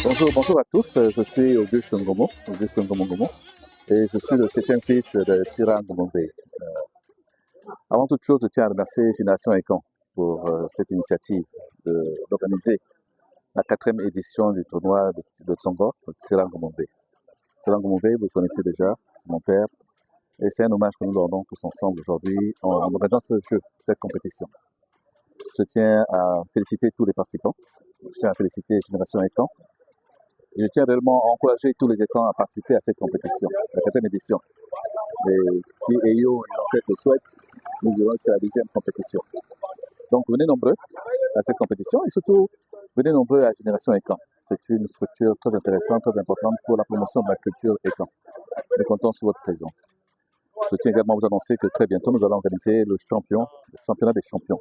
Bonjour à tous. Je suis Auguste Ngomo, et je suis le septième fils de Tira Ngombe. Avant toute chose, je tiens à remercier Génération Ekan pour cette initiative d'organiser la 4e édition du tournoi de Tsongo, de Tira Ngombe. Tira Ngombe, vous le connaissez déjà, c'est mon père, et c'est un hommage que nous leur rendons tous ensemble aujourd'hui en organisant ce jeu, cette compétition. Je tiens à féliciter tous les participants, je tiens à féliciter Génération Ekan. Je tiens réellement à encourager tous les écrans à participer à cette compétition, la 4e édition. Et si EYO et l'ancêtre le souhaitent, nous irons jusqu'à la 10e compétition. Donc venez nombreux à cette compétition et surtout venez nombreux à Génération Ekan. C'est une structure très intéressante, très importante pour la promotion de la culture Ekan. Nous comptons sur votre présence. Je tiens également à vous annoncer que très bientôt nous allons organiser le championnat des champions.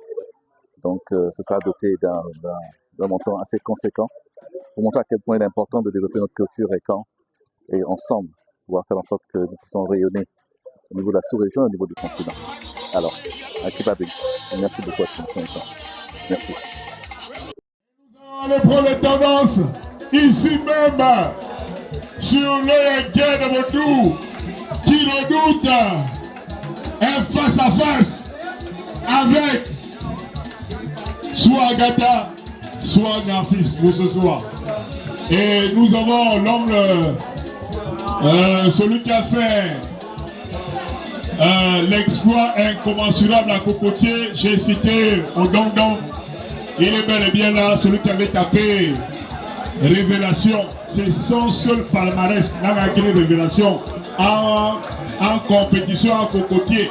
Donc ce sera doté d'un montant assez conséquent pour montrer à quel point il est important de développer notre culture Ekan et ensemble pouvoir faire en sorte que nous puissions rayonner au niveau de la sous-région et au niveau du continent. Alors, à Kibabi, merci beaucoup à Génération Ekan. Merci. Nous allons prendre les tendances ici même sur le guet de Modou qui redoute un face-à-face avec soit Agatha, soit Narcisse pour ce soir. Et nous avons l'homme, celui qui a fait l'exploit incommensurable à Cocotier, j'ai cité au Dong. Il est bel et bien là, celui qui avait tapé Révélation. C'est son seul palmarès, la Révélation en compétition à Cocotier.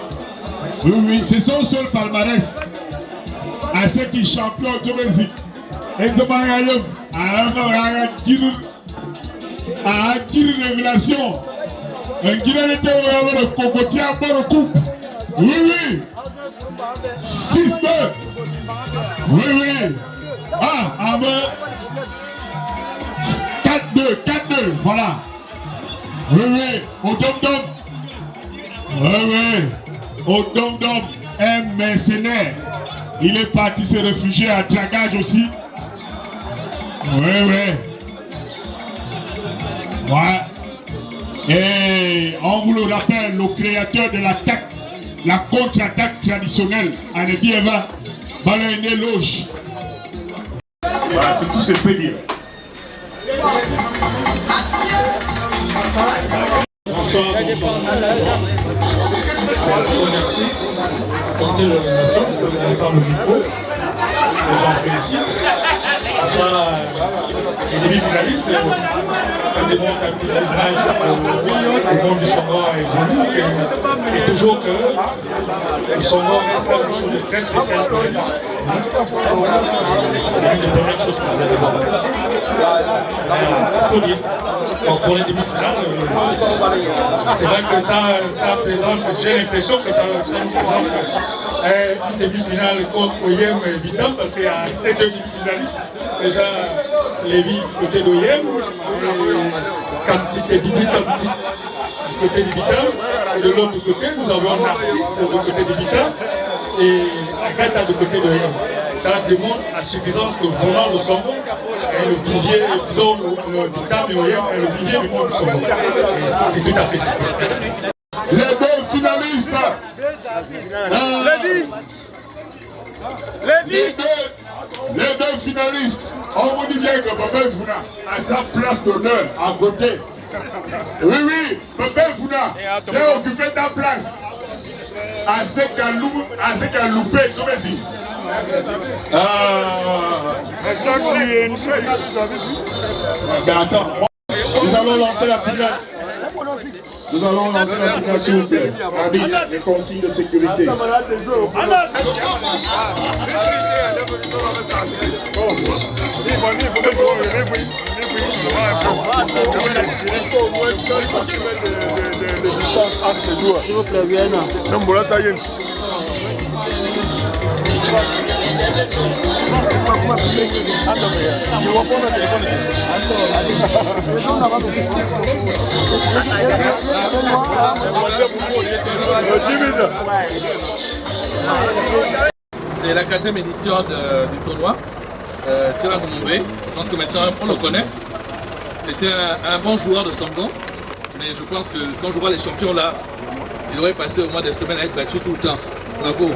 Oui, c'est son seul palmarès. À ceux qui champion de musique. Et de Marayom, à Révélation. Un Guinée était au Cocotier à bord de coupe. Oui. 6-2. Oui. Ah, ben. 4-2, voilà. Oui. Au Dom. Oui. Au Dom, un mercenaire. Il est parti se réfugier à Dragage aussi. Oui. Ouais. Et on vous le rappelle, le créateur de l'attaque, la contre-attaque traditionnelle, Anebi Eva, Balaïné Loge. Voilà, c'est tout ce que je peux dire. Bonsoir. Merci. Comptez l'organisation, vous avez par le micro. J'en félicite. Les demi-finalistes, ça démontre un petit image le monde du Songo évolue et toujours que le Songo reste quelque chose de très spécial pour les femmes. C'est une des premières choses que vous allez voir ici. Donc pour les demi-finales, c'est vrai que ça présente, j'ai l'impression que ça nous présente une demi-finale contre Oyem et Vitam, parce qu'il y a ces deux demi-finalistes. Déjà, Lévi du côté d'Oyem, et Kamtik et Didi Kamtik du côté du Vitam. Et de l'autre côté, nous avons Narcisse du côté du Vitam et Agatha du côté d'Oyem. Ça démontre à suffisance que vraiment le Songo est le vivier, disons, le Vitam et Oyem est le vivier du monde du Songo. C'est tout à fait ça. Merci. Les deux finalistes. Les deux finalistes. On vous dit bien que Papa Founa a sa place d'honneur à côté. Oui, Papa Founa, j'ai occupé ta place. À ce qu'à loupé, tu vois ici. Mais attends, nous allons lancer la finale. Nous allons lancer la finale, s'il vous plaît. Arbitre, les consignes de sécurité. S'il vous plaît, Vienna. C'est la 4e édition du tournoi Tira Ngombe. Je pense que maintenant on le connaît. C'était un bon joueur de Songo, mais je pense que quand je vois les champions là, il aurait passé au moins des semaines à être battu tout le temps. Bravo.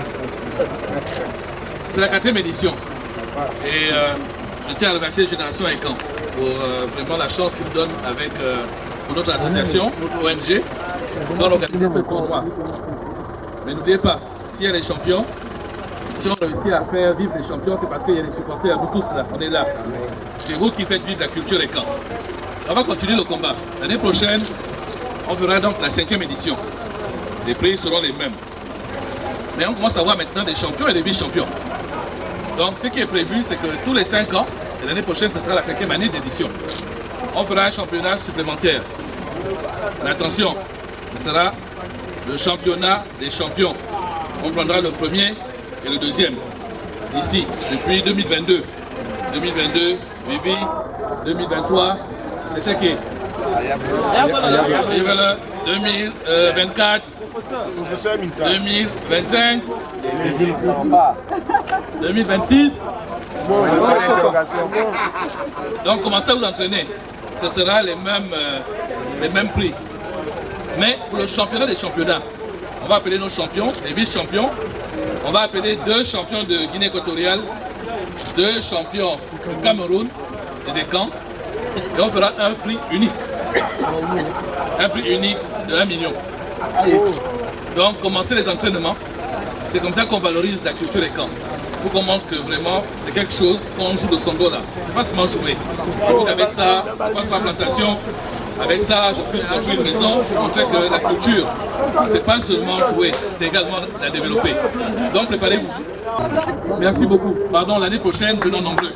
C'est la 4e édition. Et je tiens à remercier Génération Ekan pour vraiment la chance qu'il nous donne avec pour notre association, notre ONG, pour organiser ce tournoi. Mais n'oubliez pas, s'il y a des champions, si on réussit à faire vivre les champions, c'est parce qu'il y a des supporters, nous tous là, on est là. C'est vous qui faites vivre la culture Ekan. On va continuer le combat. L'année prochaine, on fera donc la 5e édition. Les prix seront les mêmes. Mais on commence à voir maintenant des champions et des vice-champions. Donc ce qui est prévu, c'est que tous les 5 ans, et l'année prochaine, ce sera la 5e année d'édition, on fera un championnat supplémentaire. Mais attention, ce sera le championnat des champions. On prendra le premier et le deuxième d'ici, depuis 2022. 2022, Vivi, 2023, c'était qui 2024, 2025, 2026. Donc commencez à vous entraîner. Ce sera les mêmes prix. Mais pour le championnat des championnats, on va appeler nos champions, les vice-champions. On va appeler 2 champions de Guinée équatoriale, 2 champions du Cameroun, des Ekan. Et on fera un prix unique. Un prix unique de 1 million. Donc commencez les entraînements. C'est comme ça qu'on valorise la culture Ekan. Pour qu'on montre que vraiment c'est quelque chose qu'on joue de Songo là. C'est pas seulement jouer. Il faut qu'avec ça, on fasse ma plantation. Avec ça, je puisse construire une maison pour montrer que la culture, c'est pas seulement jouer, c'est également la développer. Donc préparez-vous. Merci beaucoup. Pardon, l'année prochaine, venons nombreux.